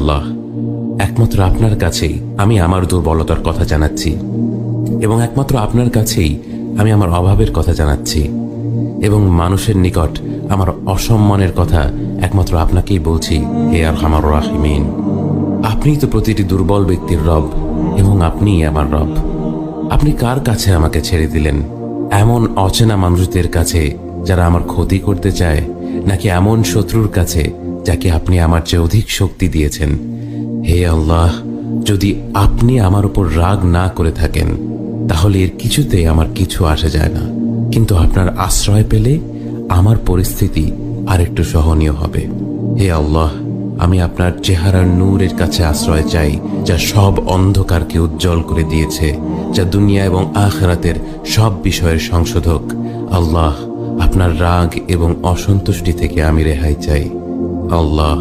আল্লাহ, একমাত্র আপনার কাছেই আমি আমার দুর্বলতার কথা জানাচ্ছি এবং একমাত্র আপনার কাছেই আমি আমার অভাবের কথা জানাচ্ছি এবং মানুষের নিকট আমার অসম্মানের কথা একমাত্র আপনাকেই বলছি। হে আরহামার রাহিমিন, আপনিই তো প্রতিটি দুর্বল ব্যক্তির রব এবং আপনিই আমার রব। আপনি কার কাছে আমাকে ছেড়ে দিলেন? এমন অচেনা মানুষদের কাছে যারা আমার ক্ষতি করতে চায়, নাকি এমন শত্রুর কাছে যাকে আপনি আমার চেয়ে অধিক শক্তি দিয়েছেন? হে আল্লাহ, যদি আপনি আমার উপর রাগ না করে থাকেন তাহলে এর কিছুতে আমার কিছু আসে যায় না, কিন্তু আপনার আশ্রয় পেলে আমার পরিস্থিতি আরেকটু সহনীয় হবে। হে আল্লাহ, আমি আপনার চেহারার নূরের কাছে আশ্রয় চাই, যা সব অন্ধকারকে উজ্জ্বল করে দিয়েছে, যা দুনিয়া এবং আখিরাতের সব বিষয়ের সংশোধক। আল্লাহ, আপনার রাগ এবং অসন্তুষ্টি থেকে আমি রেহাই চাই। আল্লাহ,